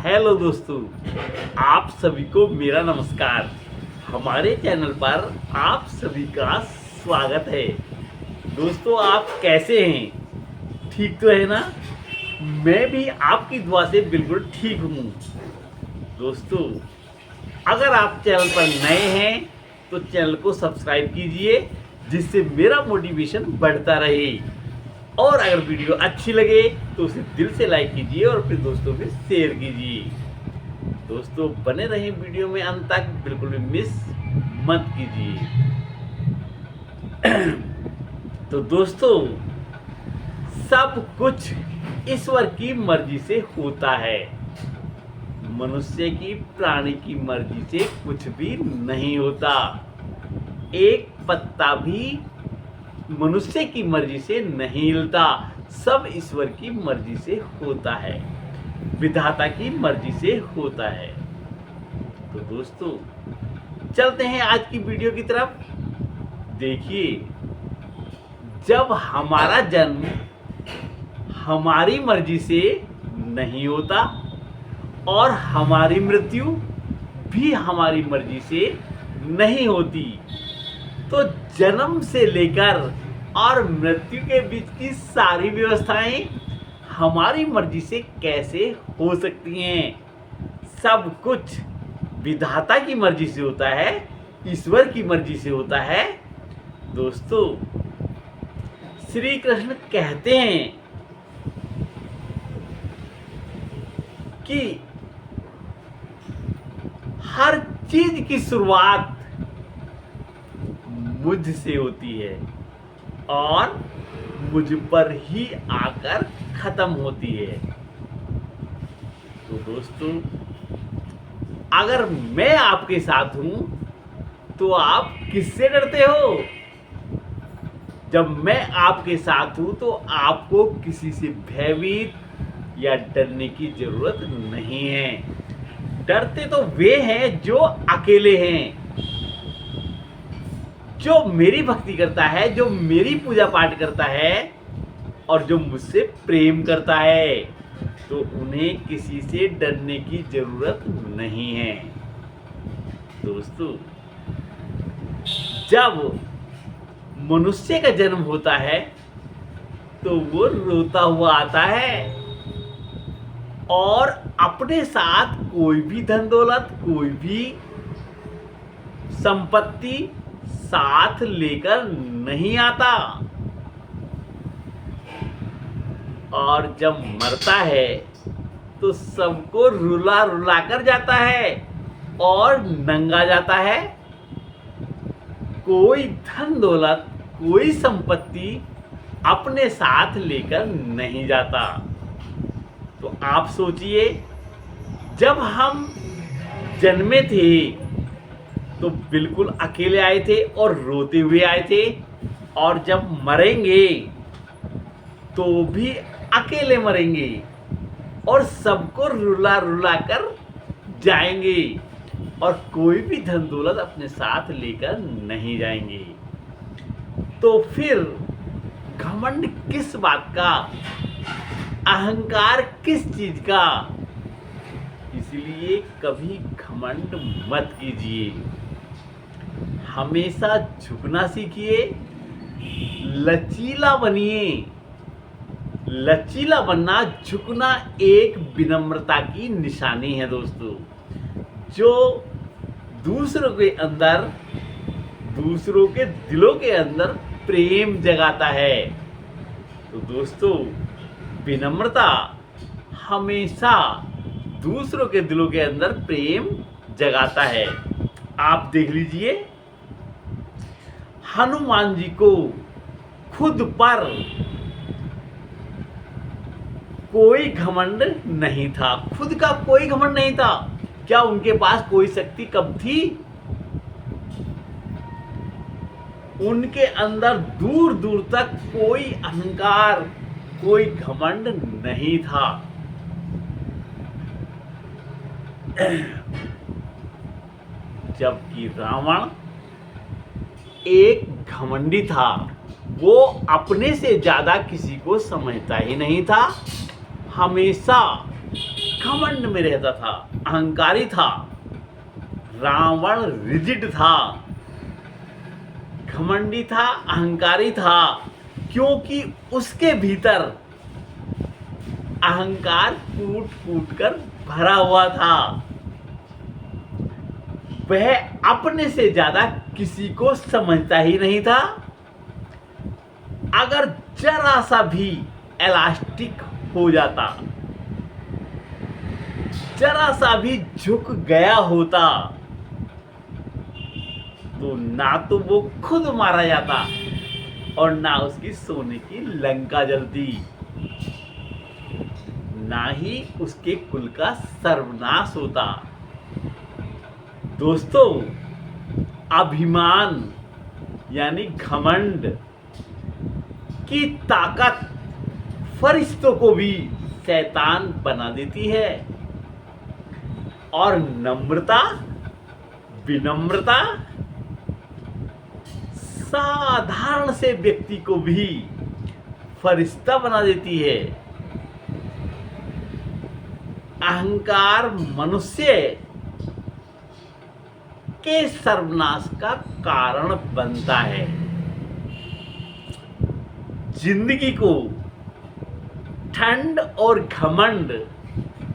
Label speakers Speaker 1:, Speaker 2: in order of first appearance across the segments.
Speaker 1: Hello दोस्तों, आप सभी को मेरा नमस्कार। हमारे चैनल पर आप सभी का स्वागत है। दोस्तों, आप कैसे हैं? ठीक तो है ना? मैं भी आपकी दुआ से बिल्कुल ठीक हूँ। दोस्तों, अगर आप चैनल पर नए हैं तो चैनल को सब्सक्राइब कीजिए, जिससे मेरा मोटिवेशन बढ़ता रहे। और अगर वीडियो अच्छी लगे तो उसे दिल से लाइक कीजिए और अपने दोस्तों में शेयर कीजिए। दोस्तों, बने रहें वीडियो में अंत तक, बिल्कुल भी मिस मत कीजिए। तो दोस्तों, सब कुछ ईश्वर की मर्जी से होता है। मनुष्य की, प्राणी की मर्जी से कुछ भी नहीं होता। एक पत्ता भी मनुष्य की मर्जी से नहीं हिलता। सब ईश्वर की मर्जी से होता है, विधाता की मर्जी से होता है। तो दोस्तों, चलते हैं आज की वीडियो की तरफ। देखिए, जब हमारा जन्म हमारी मर्जी से नहीं होता और हमारी मृत्यु भी हमारी मर्जी से नहीं होती, तो जन्म से लेकर और मृत्यु के बीच की सारी व्यवस्थाएं हमारी मर्जी से कैसे हो सकती हैं? सब कुछ विधाता की मर्जी से होता है, ईश्वर की मर्जी से होता है। दोस्तों, श्री कृष्ण कहते हैं कि हर चीज की शुरुआत मुझसे होती है और मुझ पर ही आकर खत्म होती है। तो दोस्तों, अगर मैं आपके साथ हूं तो आप किससे डरते हो? जब मैं आपके साथ हूं तो आपको किसी से भयभीत या डरने की जरूरत नहीं है। डरते तो वे हैं जो अकेले हैं, जो मेरी भक्ति करता है, जो मेरी पूजा पाठ करता है और जो मुझसे प्रेम करता है। तो उन्हें किसी से डरने की जरूरत नहीं है। दोस्तों, जब मनुष्य का जन्म होता है तो वो रोता हुआ आता है और अपने साथ कोई भी धन दौलत, कोई भी संपत्ति साथ लेकर नहीं आता। और जब मरता है तो सबको रुला रुला कर जाता है और नंगा जाता है। कोई धन दौलत, कोई संपत्ति अपने साथ लेकर नहीं जाता। तो आप सोचिए, जब हम जन्मे थे तो बिल्कुल अकेले आए थे और रोते हुए आए थे, और जब मरेंगे तो भी अकेले मरेंगे और सबको रुला रुला कर जाएंगे और कोई भी धन दौलत अपने साथ लेकर नहीं जाएंगे। तो फिर घमंड किस बात का, अहंकार किस चीज का? इसलिए कभी घमंड मत कीजिए। हमेशा झुकना सीखिए, लचीला बनिए। लचीला बनना, झुकना एक विनम्रता की निशानी है दोस्तों, जो दूसरों के अंदर, दूसरों के दिलों के अंदर प्रेम जगाता है। तो दोस्तों, विनम्रता हमेशा दूसरों के दिलों के अंदर प्रेम जगाता है। आप देख लीजिए, हनुमान जी को खुद पर कोई घमंड नहीं था, खुद का कोई घमंड नहीं था। क्या उनके पास कोई शक्ति कब थी? उनके अंदर दूर दूर तक कोई अहंकार, कोई घमंड नहीं था। जबकि रावण एक घमंडी था, वो अपने से ज्यादा किसी को समझता ही नहीं था। हमेशा घमंड में रहता था, अहंकारी था। रावण रिजिड था, घमंडी था, अहंकारी था, क्योंकि उसके भीतर अहंकार कूट कूट कर भरा हुआ था। वह अपने से ज्यादा किसी को समझता ही नहीं था। अगर जरा सा भी इलास्टिक हो जाता, जरा सा भी झुक गया होता, तो ना तो वो खुद मारा जाता और ना उसकी सोने की लंका जलती, ना ही उसके कुल का सर्वनाश होता। दोस्तों, अभिमान यानी घमंड की ताकत फरिश्तों को भी शैतान बना देती है, और नम्रता, विनम्रता साधारण से व्यक्ति को भी फरिश्ता बना देती है। अहंकार मनुष्य के सर्वनाश का कारण बनता है। जिंदगी को ठंड और घमंड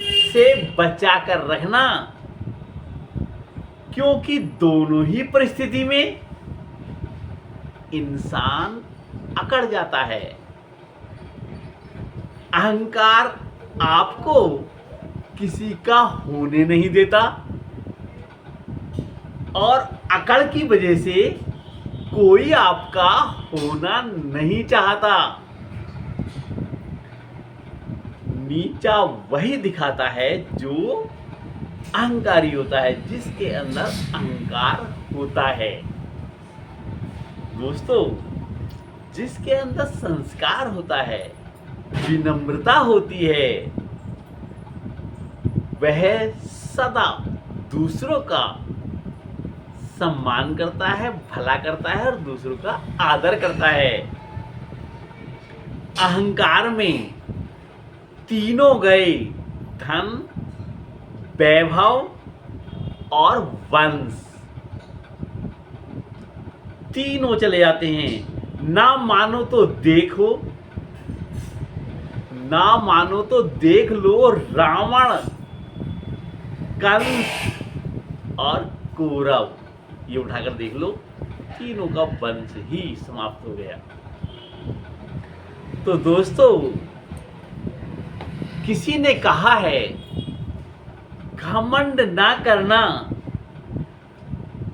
Speaker 1: से बचाकर रखना, क्योंकि दोनों ही परिस्थिति में इंसान अकड़ जाता है। अहंकार आपको किसी का होने नहीं देता, और अकड़ की वजह से कोई आपका होना नहीं चाहता। नीचा वही दिखाता है जो अहंकारी होता है, जिसके अंदर अहंकार होता है। दोस्तों, जिसके अंदर संस्कार होता है, विनम्रता होती है, वह सदा दूसरों का सम्मान करता है, भला करता है और दूसरों का आदर करता है। अहंकार में तीनों गए, धन, वैभव और वंश, तीनों चले जाते हैं। ना मानो तो देखो, ना मानो तो देख लो, रावण, कंस और कौरव, ये उठाकर देख लो, तीनों का वंश ही समाप्त हो गया। तो दोस्तों, किसी ने कहा है, घमंड ना करना,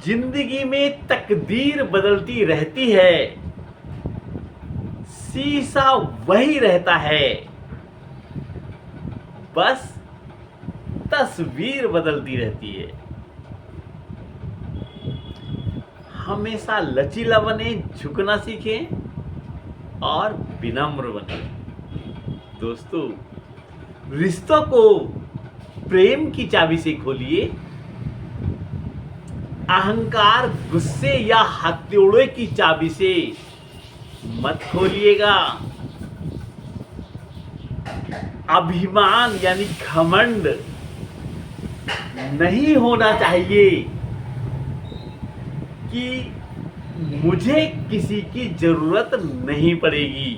Speaker 1: जिंदगी में तकदीर बदलती रहती है, शीशा वही रहता है, बस तस्वीर बदलती रहती है। हमेशा लचीला बने, झुकना सीखें और विनम्र बने। दोस्तों, रिश्तों को प्रेम की चाबी से खोलिए, अहंकार, गुस्से या हथौड़े की चाबी से मत खोलिएगा। अभिमान यानी घमंड नहीं होना चाहिए कि मुझे किसी की जरूरत नहीं पड़ेगी,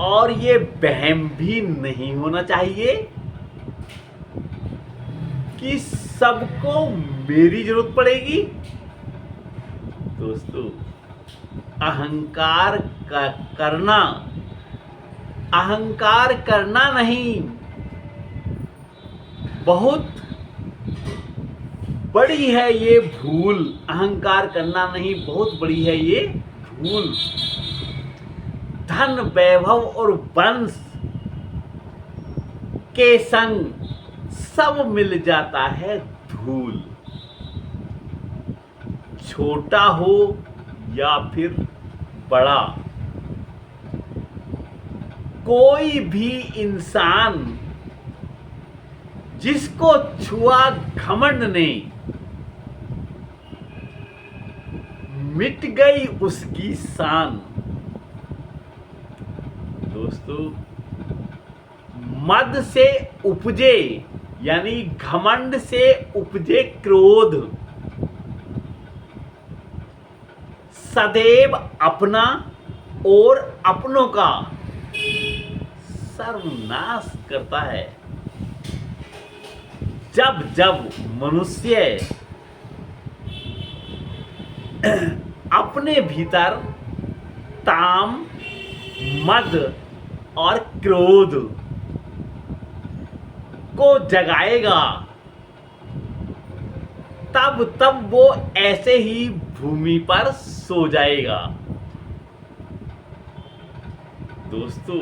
Speaker 1: और ये वहम भी नहीं होना चाहिए कि सबको मेरी जरूरत पड़ेगी। दोस्तों, अहंकार करना नहीं, बहुत बड़ी है ये भूल। अहंकार करना नहीं, बहुत बड़ी है ये भूल। धन, वैभव और वंश के संग सब मिल जाता है धूल। छोटा हो या फिर बड़ा, कोई भी इंसान जिसको छुआ घमंड ने, मिट गई उसकी शान। दोस्तों, मद से उपजे यानी घमंड से उपजे क्रोध, सदैव अपना और अपनों का सर्वनाश करता है। जब जब मनुष्य अपने भीतर ताम, मद और क्रोध को जगाएगा, तब तब वो ऐसे ही भूमि पर सो जाएगा। दोस्तों,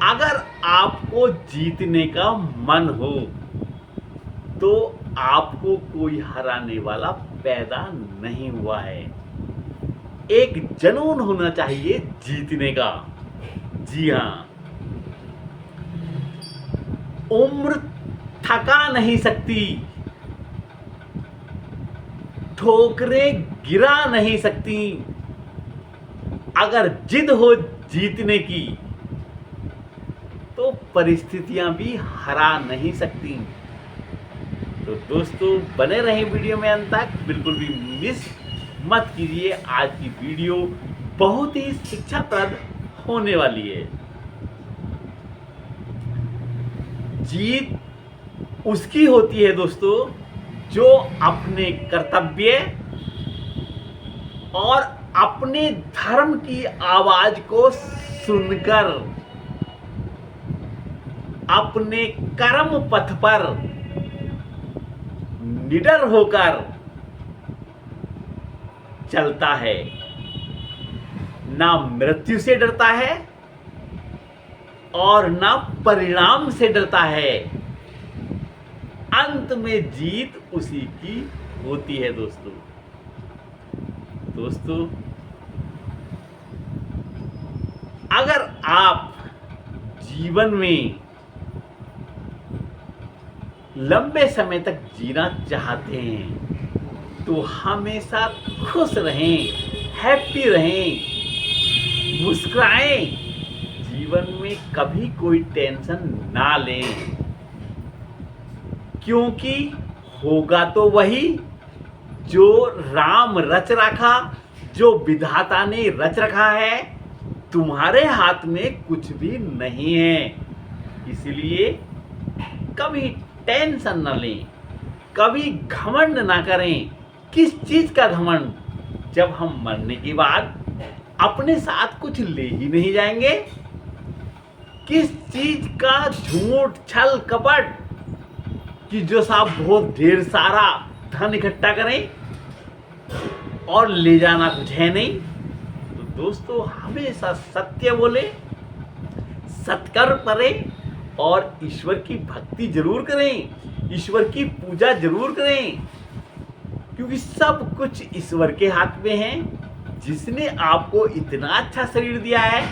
Speaker 1: अगर आपको जीतने का मन हो तो आपको कोई हराने वाला पैदा नहीं हुआ है। एक जुनून होना चाहिए जीतने का। जी हाँ, उम्र थका नहीं सकती, ठोकरें गिरा नहीं सकती। अगर जिद हो जीतने की तो परिस्थितियां भी हरा नहीं सकती। तो दोस्तों, बने रहें वीडियो में अंत तक, बिल्कुल भी मिस मत कीजिए। आज की वीडियो बहुत ही शिक्षाप्रद होने वाली है। जीत उसकी होती है दोस्तों जो अपने कर्तव्य और अपने धर्म की आवाज को सुनकर अपने कर्म पथ पर निडर होकर चलता है, ना मृत्यु से डरता है और ना परिणाम से डरता है। अंत में जीत उसी की होती है। दोस्तों, अगर आप जीवन में लंबे समय तक जीना चाहते हैं तो हमेशा खुश रहें, हैप्पी रहें, मुस्कुराएं। जीवन में कभी कोई टेंशन ना लें, क्योंकि होगा तो वही जो राम रच रखा, जो विधाता ने रच रखा है। तुम्हारे हाथ में कुछ भी नहीं है। इसलिए कभी टेंशन न लें, कभी घमंड ना करें। किस चीज का घमंड, जब हम मरने के बाद अपने साथ कुछ ले ही नहीं जाएंगे। किस चीज का झूठ, छल, कपट कि जो साहब बहुत ढेर सारा धन इकट्ठा करें और ले जाना कुछ है नहीं। तो दोस्तों, हमेशा सत्य बोले, सत्कर्म करें और ईश्वर की भक्ति जरूर करें, ईश्वर की पूजा जरूर करें, क्योंकि सब कुछ ईश्वर के हाथ में है। जिसने आपको इतना अच्छा शरीर दिया है,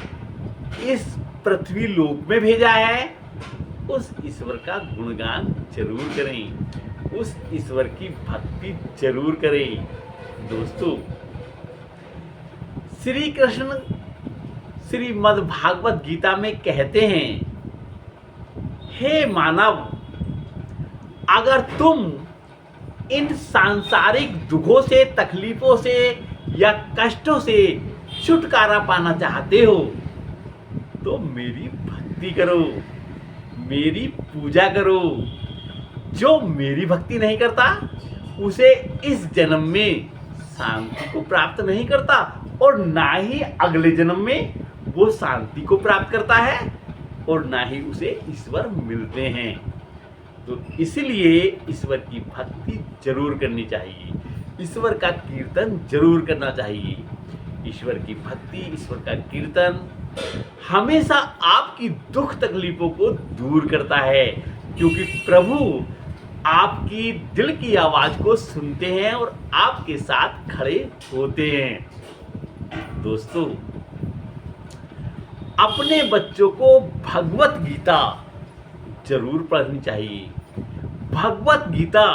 Speaker 1: इस पृथ्वी लोक में भेजा है, उस ईश्वर का गुणगान जरूर करें, उस ईश्वर की भक्ति जरूर करें। दोस्तों, श्री कृष्ण श्रीमद् भागवत गीता में कहते हैं, हे मानव, अगर तुम इन सांसारिक दुखों से, तकलीफों से या कष्टों से छुटकारा पाना चाहते हो तो मेरी भक्ति करो, मेरी पूजा करो। जो मेरी भक्ति नहीं करता उसे इस जन्म में शांति को प्राप्त नहीं करता और ना ही अगले जन्म में वो शांति को प्राप्त करता है और ना ही उसे ईश्वर मिलते हैं। तो इसलिए ईश्वर की भक्ति जरूर करनी चाहिए, ईश्वर का कीर्तन जरूर करना चाहिए। ईश्वर की भक्ति, ईश्वर का कीर्तन हमेशा आपकी दुख तकलीफों को दूर करता है, क्योंकि प्रभु आपकी दिल की आवाज को सुनते हैं और आपके साथ खड़े होते हैं। दोस्तों, अपने बच्चों को भगवत गीता जरूर पढ़नी चाहिए। भगवत गीता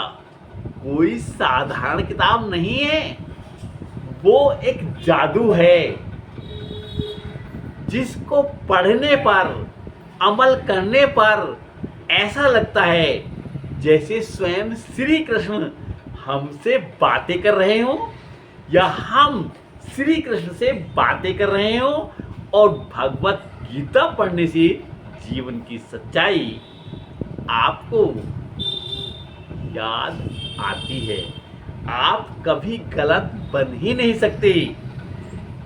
Speaker 1: कोई साधारण किताब नहीं है, वो एक जादू है जिसको पढ़ने पर अमल करने पर ऐसा लगता है जैसे स्वयं श्री कृष्ण हमसे बातें कर रहे हों या हम श्री कृष्ण से बातें कर रहे हों और भगवत गीता पढ़ने से जीवन की सच्चाई आपको याद आती है। आप कभी गलत बन ही नहीं सकते।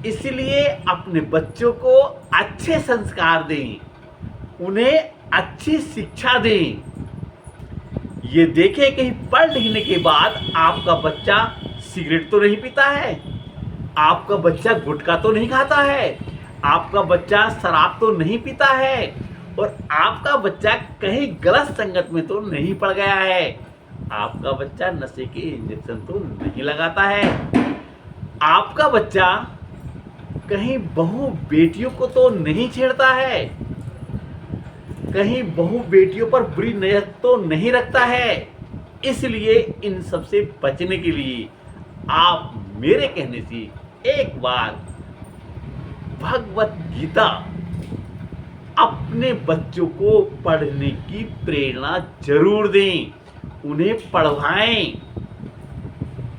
Speaker 1: इसलिए अपने बच्चों को अच्छे संस्कार दें, उन्हें अच्छी शिक्षा दें। ये देखें कहीं पढ़ लिखने के बाद आपका बच्चा सिगरेट तो नहीं पीता है, आपका बच्चा गुटखा तो नहीं खाता है, आपका बच्चा शराब तो नहीं पीता है और आपका बच्चा कहीं गलत संगत में तो नहीं पड़ गया है, आपका बच्चा नशे के इंजेक्शन तो नहीं लगाता है, आपका बच्चा कहीं बहू बेटियों को तो नहीं छेड़ता है, कहीं बहू बेटियों पर बुरी नजर तो नहीं रखता है। इसलिए इन सब से बचने के लिए आप मेरे कहने से एक बार भगवत गीता अपने बच्चों को पढ़ने की प्रेरणा जरूर दें, उन्हें पढ़वाएं।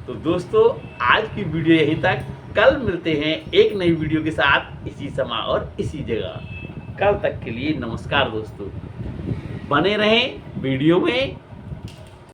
Speaker 1: तो दोस्तों आज की वीडियो यहीं तक। कल मिलते हैं एक नई वीडियो के साथ इसी समय और इसी जगह। कल तक के लिए नमस्कार दोस्तों। बने रहें वीडियो में।